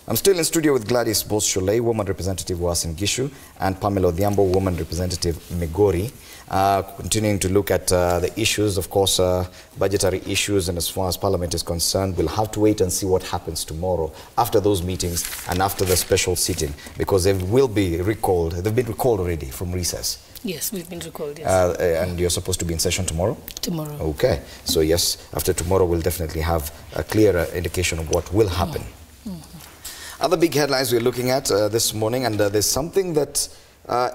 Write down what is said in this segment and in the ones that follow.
I'm still in studio with Gladys Bos-Sholei, woman representative Uasin Gishu, and Pamela Odhiambo, woman representative Migori. Continuing to look at the issues, of course, budgetary issues, and as far as Parliament is concerned, we'll have to wait and see what happens tomorrow after those meetings and after the special sitting, because they will be recalled. They've been recalled already from recess. Yes, we've been recalled, yes. And you're supposed to be in session tomorrow? Tomorrow. Okay. So yes, after tomorrow, we'll definitely have a clearer indication of what will happen. Other big headlines we're looking at this morning, and there's something that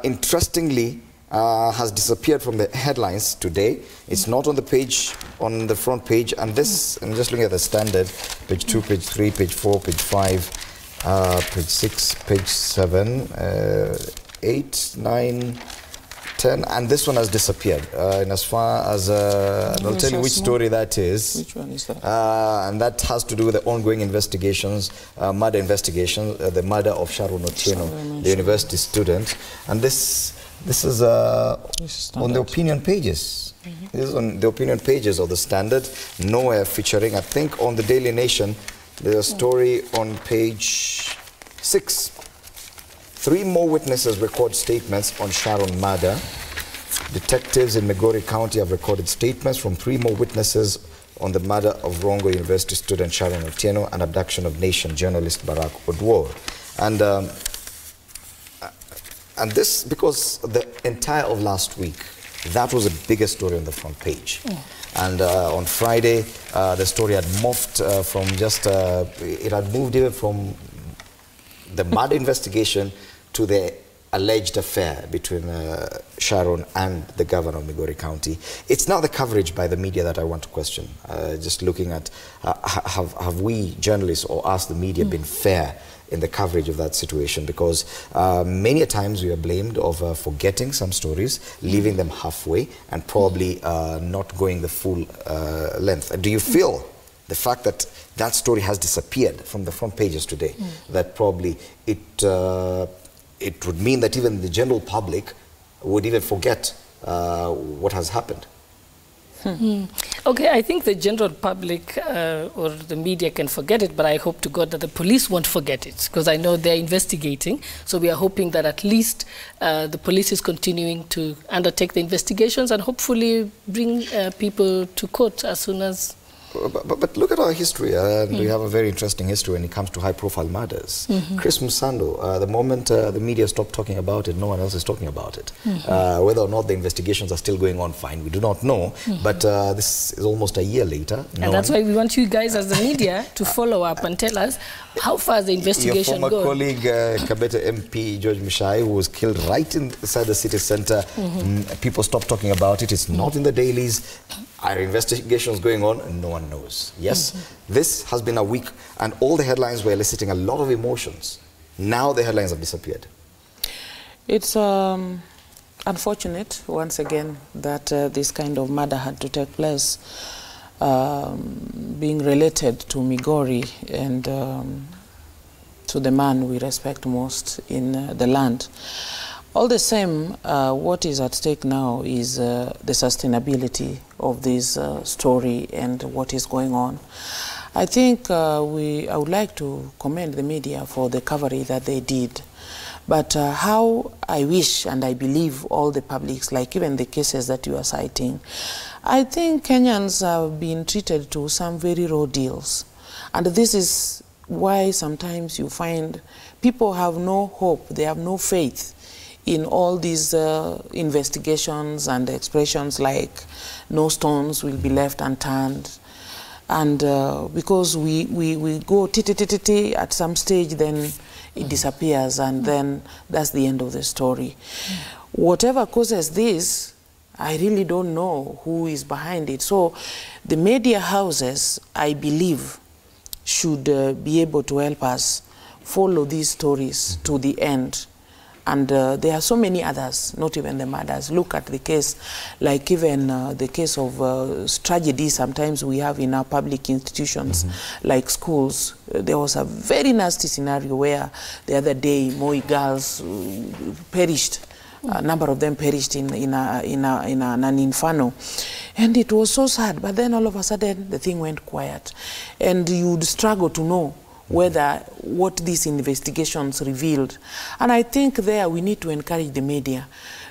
interestingly has disappeared from the headlines today. It's not on the page, on the front page, and this, I'm just looking at the standard, page 2, page 3, page 4, page 5, page 6, page 7, 8, 9, 10, and this one has disappeared. And as far as, I'll tell you which story that is. Which one is that? And that has to do with the ongoing investigations, murder investigations, the murder of Sharon Otieno, the university student. And this is on the opinion pages. This is on the opinion pages of the Standard, nowhere featuring. I think on the Daily Nation, there's a story on page 6. 3 more witnesses record statements on Sharon murder. Detectives in Migori County have recorded statements from 3 more witnesses on the murder of Rongo University student Sharon Otieno and abduction of Nation journalist Barack Odwor. And this, because the entire of last week, that was the biggest story on the front page. And on Friday, the story had morphed from just, it had moved even from the murder investigation to the alleged affair between Sharon and the governor of Migori County. It's now the coverage by the media that I want to question. Just looking at, have we journalists or us, the media, been fair in the coverage of that situation? Because many a times we are blamed of forgetting some stories, leaving them halfway, and probably not going the full length. Do you feel the fact that that story has disappeared from the front pages today, that probably it would mean that even the general public would even forget what has happened? Okay, I think the general public or the media can forget it, but I hope to God that the police won't forget it, because I know they're investigating. So we are hoping that at least the police is continuing to undertake the investigations and hopefully bring people to court as soon as... But look at our history, and we have a very interesting history when it comes to high-profile murders. Chris Musando, the moment the media stopped talking about it, no one else is talking about it. Whether or not the investigations are still going on, fine, we do not know. But this is almost a year later. And that's why we want you guys as the media to follow up and tell us how far the investigation goes. Your former colleague, Kabete MP George Mishai, who was killed right inside the city centre, people stopped talking about it. It's not in the dailies. Our investigations going on, and no one knows. Yes, this has been a week, and all the headlines were eliciting a lot of emotions. Now the headlines have disappeared. It's unfortunate, once again, that this kind of murder had to take place, being related to Migori and to the man we respect most in the land. All the same, what is at stake now is the sustainability of this story and what is going on. I think I would like to commend the media for the coverage that they did. But how I wish and I believe all the publics, like even the cases that you are citing, I think Kenyans have been treated to some very raw deals. And this is why sometimes you find people have no hope, they have no faith in all these investigations and expressions like no stones will be left unturned. And because we go t-t-t-t-t at some stage, then it disappears, and then that's the end of the story. Whatever causes this, I really don't know who is behind it. So the media houses, I believe, should be able to help us follow these stories to the end. And there are so many others, not even the murders. Look at the case, like even the case of tragedy sometimes we have in our public institutions, like schools. There was a very nasty scenario where the other day Moi girls perished. A number of them perished in an inferno. And it was so sad. But then all of a sudden, the thing went quiet. And you'd struggle to know whether what these investigations revealed. And I think there we need to encourage the media.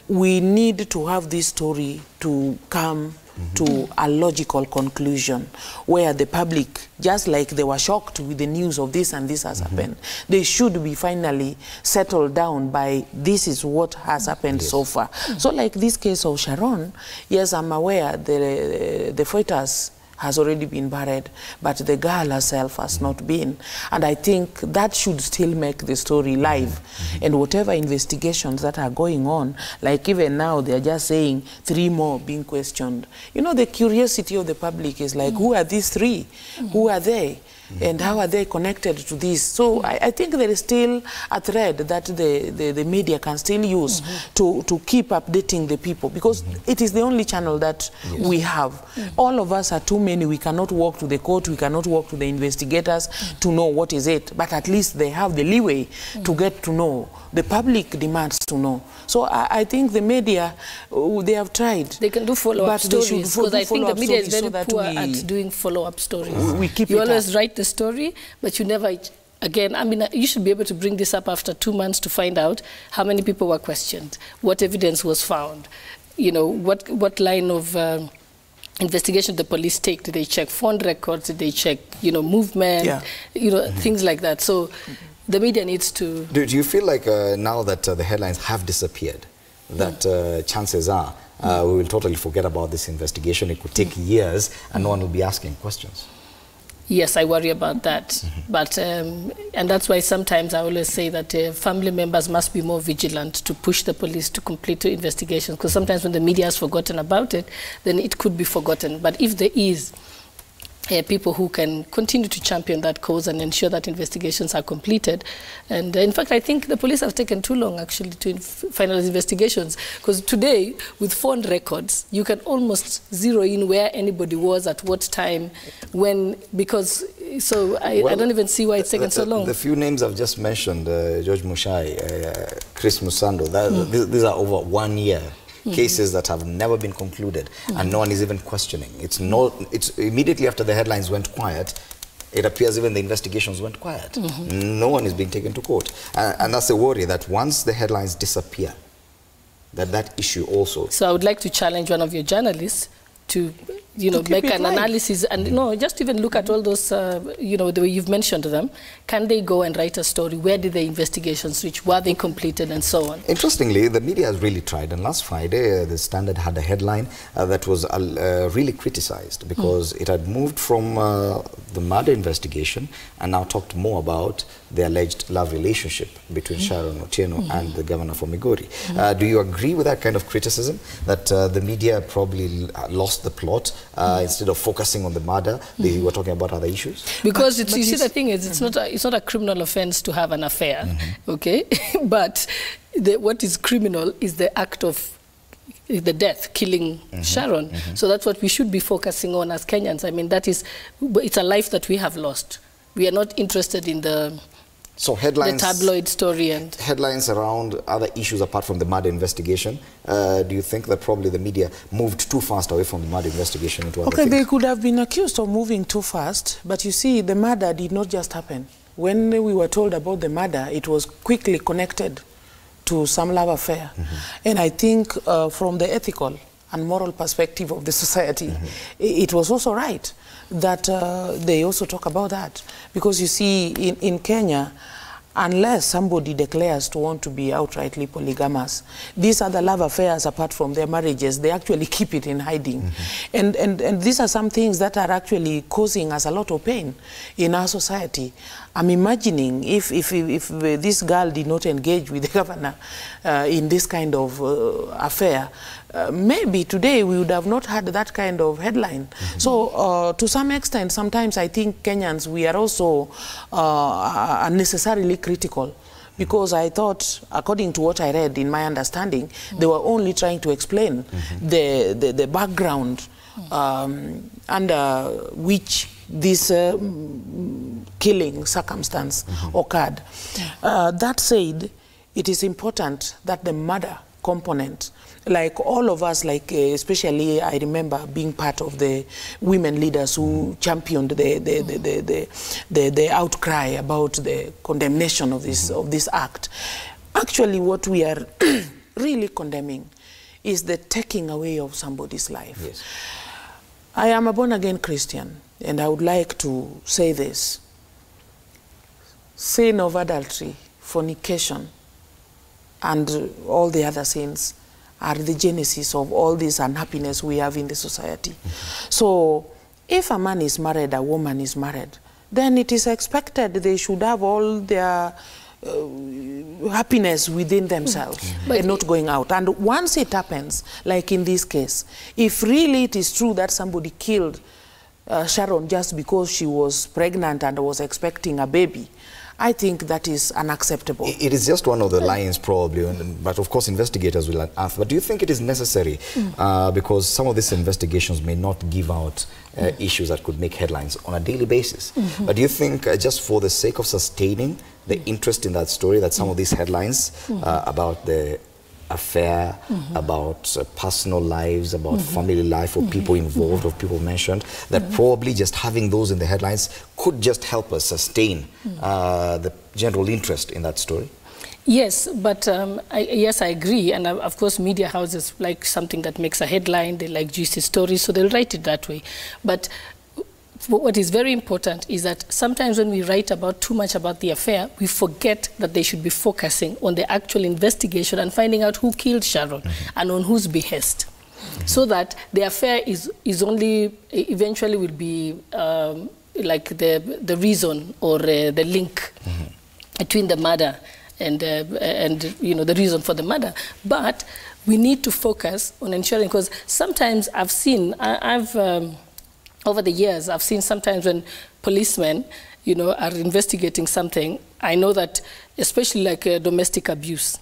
We need to have this story to come to a logical conclusion where the public, just like they were shocked with the news of this and this has happened, they should be finally settled down by this is what has happened so far. So like this case of Sharon, yes, I'm aware the fetus has already been buried, but the girl herself has not been. And I think that should still make the story live. And whatever investigations that are going on, like even now they're just saying 3 more being questioned. You know, the curiosity of the public is like, who are these 3? Who are they? And how are they connected to this? So I think there is still a thread that the media can still use to keep updating the people, because it is the only channel that we have. All of us are too many. We cannot walk to the court. We cannot walk to the investigators to know what is it. But at least they have the leeway to get to know. The public demands to know. So I think the media, they have tried. They can do follow-up stories, because I think the media is very poor at doing follow-up stories. We keep you it always up. write the story, but you never, again, I mean, you should be able to bring this up after 2 months to find out how many people were questioned, what evidence was found, you know, what line of investigation the police take. Did they check phone records? Did they check, you know, movement? You know, things like that. So the media needs to... Do you feel like now that the headlines have disappeared, that chances are we will totally forget about this investigation? It could take years and no one will be asking questions. Yes, I worry about that. But, and that's why sometimes I always say that family members must be more vigilant to push the police to complete the investigations, because sometimes when the media has forgotten about it, then it could be forgotten. But if there is people who can continue to champion that cause and ensure that investigations are completed. And in fact, I think the police have taken too long actually to finalize investigations, because today with phone records, you can almost zero in where anybody was at what time, when, because, so I don't even see why it's taken so long. The few names I've just mentioned, George Mushai, Chris Musando, these are over 1 year. Cases that have never been concluded and no one is even questioning. It's immediately after the headlines went quiet, it appears even the investigations went quiet. No one is being taken to court. And that's a worry, that once the headlines disappear, that issue also. So I would like to challenge one of your journalists to, you know, make an analysis and no, just even look at all those, you know, the way you've mentioned them. Can they go and write a story? Where did the investigations reach? Were they completed and so on? Interestingly, the media has really tried. And last Friday, the Standard had a headline that was really criticized because it had moved from the murder investigation and now talked more about the alleged love relationship between Sharon Otieno and the governor for Migori. Do you agree with that kind of criticism, that the media probably lost the plot? Instead of focusing on the murder, they were talking about other issues? Because you see, the thing is, it's not a criminal offense to have an affair, okay? But what is criminal is the act of the death, killing Sharon. So that's what we should be focusing on as Kenyans. I mean, it's a life that we have lost. We are not interested in the tabloid story and headlines around other issues apart from the murder investigation. Do you think that probably the media moved too fast away from the murder investigation into other things? They could have been accused of moving too fast, but you see, the murder did not just happen. When we were told about the murder, it was quickly connected to some love affair. And I think from the ethical and moral perspective of the society, it was also right that they also talk about that. Because you see, in Kenya, unless somebody declares to want to be outrightly polygamous, these other love affairs, apart from their marriages, they actually keep it in hiding. And these are some things that are actually causing us a lot of pain in our society. I'm imagining if this girl did not engage with the governor in this kind of affair, maybe today we would have not had that kind of headline. So to some extent, sometimes I think Kenyans, we are also unnecessarily critical, because I thought, according to what I read in my understanding, they were only trying to explain the background under which this killing circumstance occurred. That said, it is important that the murder component. Like all of us, like especially I remember being part of the women leaders who championed the outcry about the condemnation of this act. Actually, what we are really condemning is the taking away of somebody's life. Yes. I am a born-again Christian, and I would like to say this. Sin of adultery, fornication, and all the other sins are the genesis of all this unhappiness we have in the society. So if a man is married, a woman is married, then it is expected they should have all their happiness within themselves and not going out. And once it happens, like in this case, if really it is true that somebody killed Sharon just because she was pregnant and was expecting a baby, I think that is unacceptable. It is just one of the lines probably, but of course investigators will answer. But do you think it is necessary? Because some of these investigations may not give out issues that could make headlines on a daily basis. But do you think just for the sake of sustaining the interest in that story, that some of these headlines about the affair, about personal lives, about family life, or people involved, or people mentioned, that probably just having those in the headlines could just help us sustain the general interest in that story? Yes, but yes, I agree. And of course, media houses like something that makes a headline. They like juicy stories, so they'll write it that way. But what is very important is that sometimes when we write about too much about the affair, we forget that they should be focusing on the actual investigation and finding out who killed Sharon and on whose behest. So that the affair is only, eventually will be like the reason or the link between the murder and you know, the reason for the murder. But we need to focus on ensuring, because sometimes I've seen, over the years, I've seen sometimes when policemen, you know, are investigating something, I know that, especially like domestic abuse,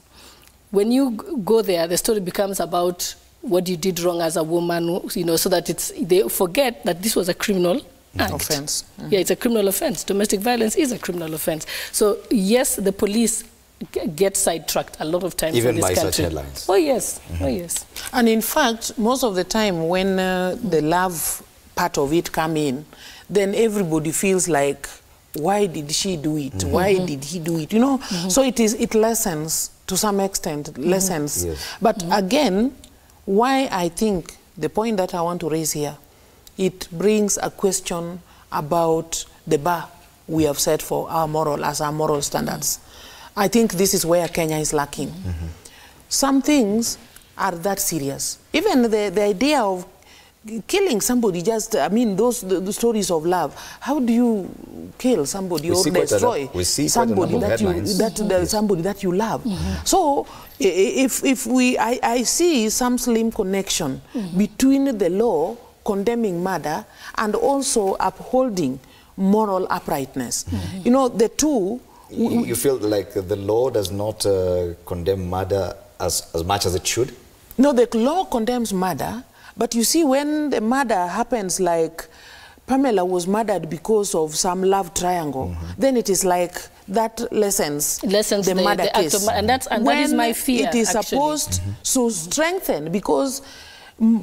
when you go there, the story becomes about what you did wrong as a woman, you know, so that they forget that this was a criminal act. Offense. Yeah, it's a criminal offense. Domestic violence is a criminal offense. So yes, the police get sidetracked a lot of times even in this by country. such headlines. Oh yes, oh yes. And in fact, most of the time when the love part of it come in, then everybody feels like, why did she do it? Why did he do it? You know, so it lessens to some extent, lessens. Yes. But again, why I think the point that I want to raise here, it brings a question about the bar we have set for our moral standards. I think this is where Kenya is lacking. Some things are that serious. Even the idea of killing somebody, just, I mean, the stories of love. How do you kill somebody or destroy somebody somebody that you love? So if I see some slim connection between the law condemning murder and also upholding moral uprightness. You know, the two. You feel like the law does not condemn murder as much as it should? No, the law condemns murder. But you see, when the murder happens, like Pamela was murdered because of some love triangle, then it is like that lessens the murder case. And that is my fear. It is supposed to strengthen, because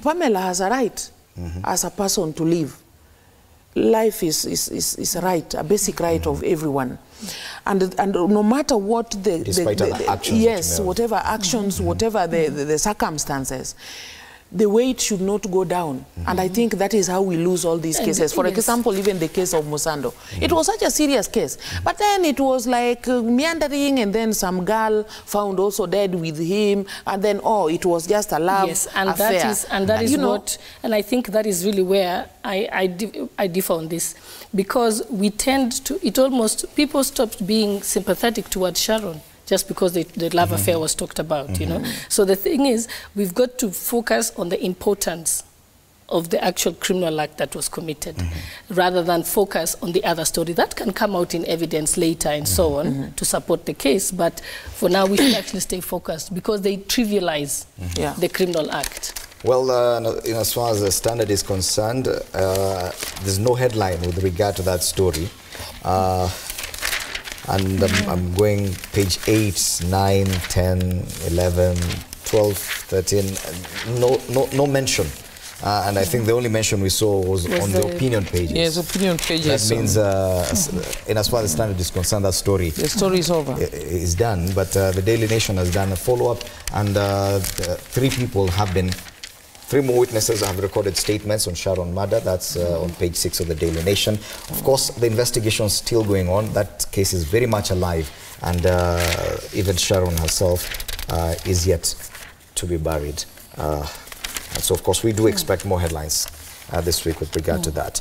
Pamela has a right as a person to live. Life is a right, a basic right of everyone. And no matter what whatever actions, whatever the circumstances, the weight should not go down. And I think that is how we lose all these cases. For example, even the case of Musando. It was such a serious case. But then it was like meandering, and then some girl found also dead with him, and then, oh, it was just a love affair. That is what, and I think that is really where I differ on this. Because we tend to, people stopped being sympathetic towards Sharon just because the love affair was talked about, you know. So the thing is, we've got to focus on the importance of the actual criminal act that was committed, rather than focus on the other story. That can come out in evidence later and so on to support the case, but for now we should actually stay focused, because they trivialize the criminal act. Well, as far as the Standard is concerned, there's no headline with regard to that story. And I'm going page 8, 9, 10, 11, 12, 13, no mention. And I think the only mention we saw was on the opinion pages. Yes, opinion pages. That means, in as far as the Standard is concerned, that story... The story is over. ...is done. But the Daily Nation has done a follow-up, and 3 more witnesses have recorded statements on Sharon murder. That's on page 6 of the Daily Nation. Of course, the investigation is still going on. That case is very much alive, and even Sharon herself is yet to be buried. And so, of course, we do expect more headlines this week with regard to that.